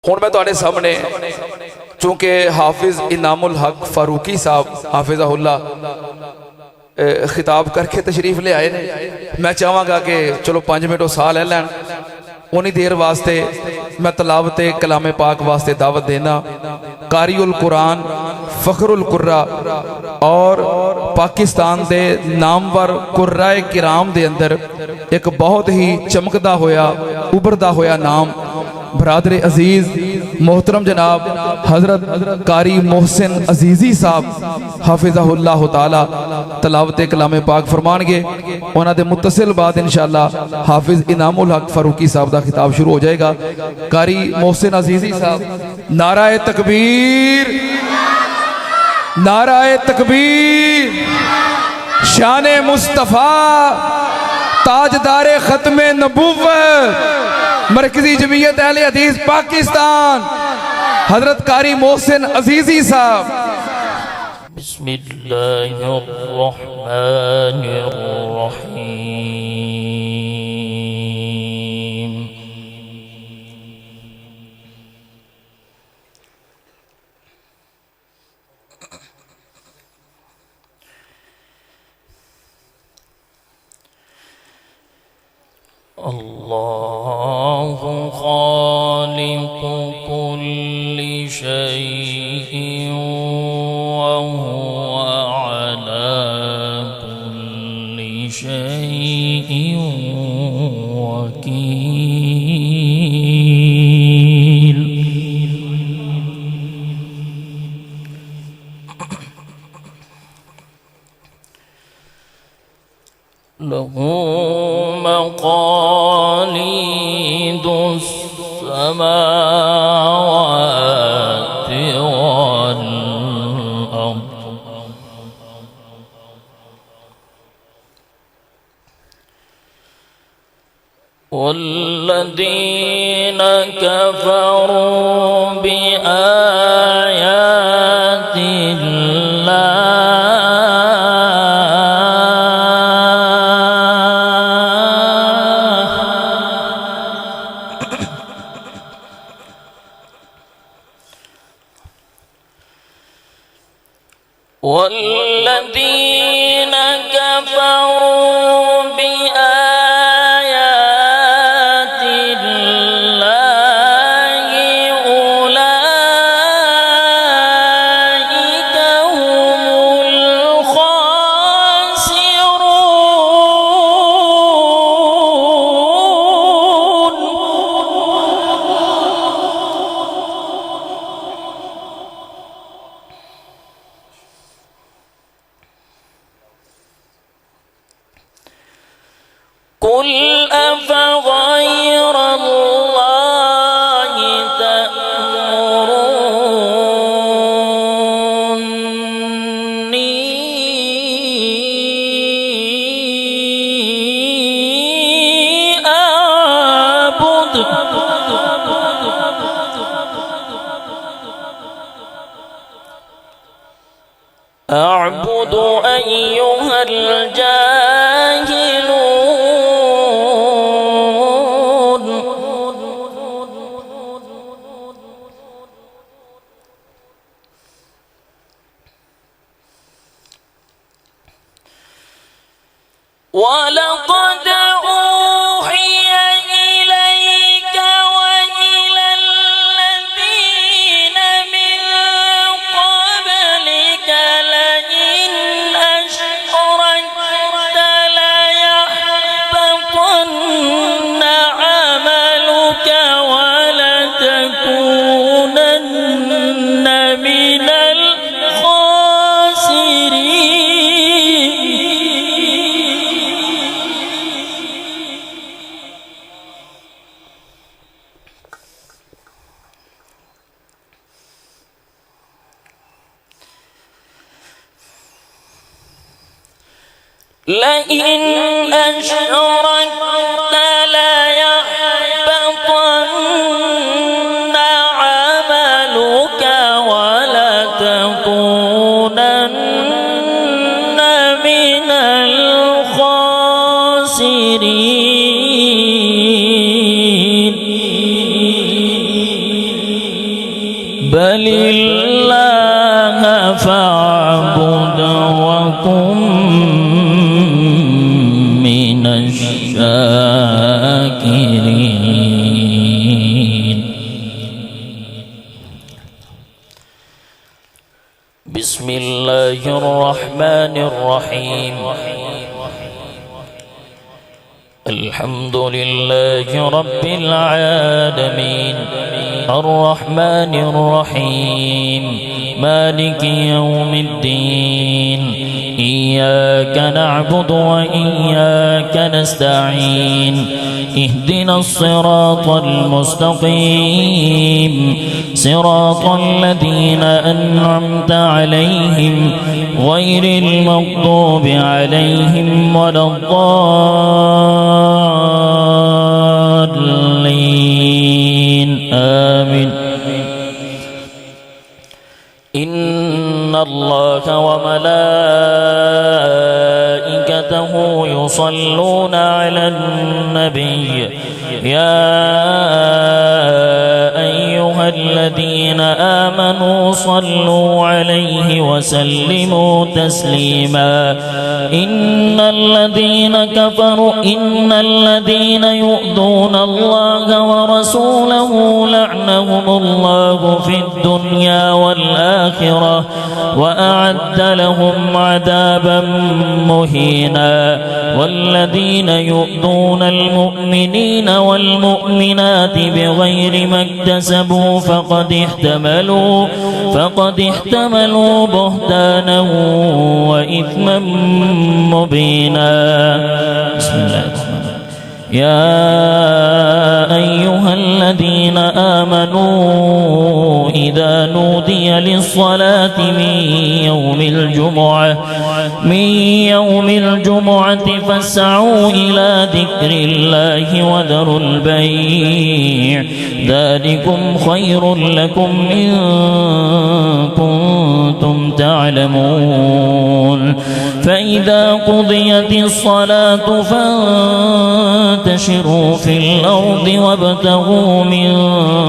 हुण मैं तुहाडे सामने चूंकि हाफिज इनामुल हक फारूकी साहब हाफिज़हुल्लाह खिताब करके तशरीफ ले आए ने, मैं चाहांगा कि चलो 5 मिनट वो साह ले लैन। उन्नी देर वास्ते मैं तलावत कलाम पाक वास्ते दावत देना। कारिउल कुरान फखरुल कुर्रा और पाकिस्तान के नामवर कुर्राए किराम दे अंदर एक बहुत ही चमकदा होया उभरदा होया नाम बरादर अजीज मोहतरम जनाब हजरत कारी मोहसिन अजीजी साहब हाफिज़हुल्लाह ताला तलावत कलाम पाक फरमानगे। उन्हां दे मुत्तसिल बाद इंशाअल्लाह हाफिज इनामुल हक फारूकी साहब का खिताब शुरू हो जाएगा। कारी मोहसिन अजीजी साहब, नाराए तकबीर, नाराए तकबीर, शाने मुस्तफ़ा, ताजदारे खत्मे नबूवत, मरकजी जमीयत अहले हदीस पाकिस्तान हजरत कारी मोहसिन अजीजी साहब। बिस्मिल्लाहिर्रहमानिर्रहीम। अल्लाहु खालिकु कुल्लि शैइन व हुवा अला कुल्लि शैइन वकील। लहू मक़ालिदुस समावाति वल अर्द वल्लज़ीन कफ़रू बिआयातिल्लाह والذين كفروا بآيات الله أولئك هم قل أفغير الله تأمروني أعبد أيها الجاهلون ولقد أوحي إليك وإلى الذين من قبلك لئن أشركت ليحبطن عملك ولتكونن من لئن أشركت ليحبطن عملك ولتكونن من الخاسرين. بل الله فاعبد وكن من الشاكرين. بسم الله الرحمن الرحيم. الحمد لله رب العالمين الرحمن الرحيم مالك يوم الدين إياك نعبد وإياك نستعين اهدنا الصراط المستقيم صراط الذين أنعمت عليهم غير المغضوب عليهم ولا الضالين آمين. إن الله وملائكته يصلون على النبي يا أيها الذين آمنوا صلوا عليه وسلموا تسليما. إن الذين يؤذون الله ورسوله لعنهم الله في الدنيا والآخرة وأعد لهم عذابا مهينا. والذين يؤذون المؤمنين والمؤمنات بغير ما اكتسبوا فقد احتملوا بهتانا وإثما مبينا. بسم الله الرحمن الرحيم. يا أيها الذين آمنوا إذا نودي للصلاة من يوم الجمعة فاسعوا إلى ذكر الله وذروا البيع ذلكم خير لكم إن كنتم تعلمون. فإذا قضيت الصلاة فانتشروا في الأرض وابتغوا من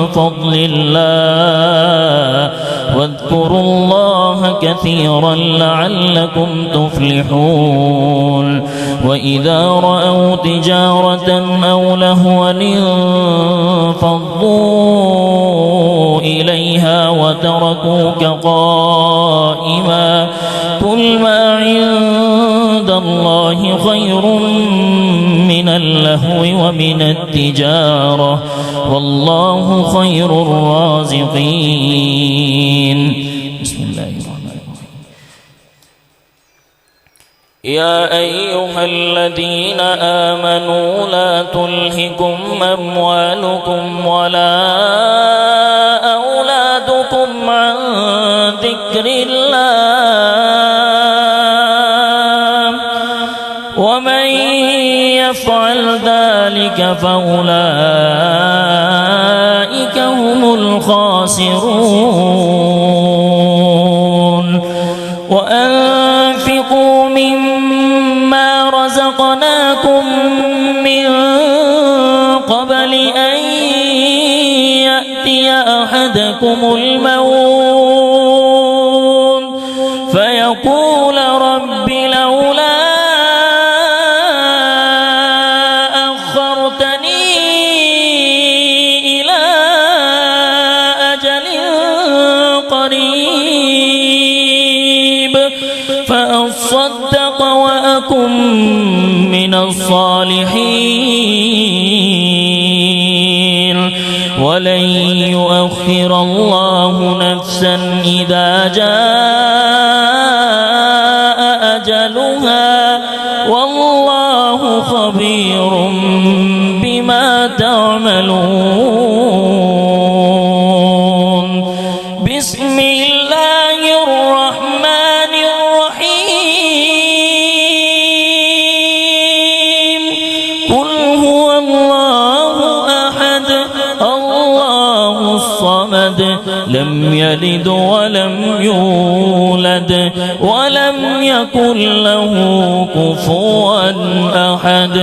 فضل الله واذكروا الله كثيرا لعلكم تفلحون. وإذا رأوا تجارة أو لهوا انفضوا إليها وتركوك قائما. قل ما عند الله خير من اللهو ومن التجارة والله خير الرازقين. بسم الله الرحمن الرحيم. يا أيها الذين آمنوا لا تلهكم أموالكم ولا أولادكم عن ذكر الله ومن يفعل ذلك فأولئك هم الخاسرون. وأنفقوا مما رزقناكم من قبل أن يأتي أحدكم الموت فيقول رب لولا أخرتني إلى أجل قريب فأصدق وأكن من الصالحين ولن يؤخر الله نفسا إذا جاء أجلها والله خبير بما تعملون. بسم الله الرحمن الرحيم. قل هو الله أحد الله الصمد لم يلد ولم يولد ولم يكن له كفوا أحد.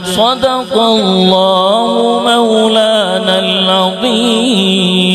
صدق الله مولانا العظيم.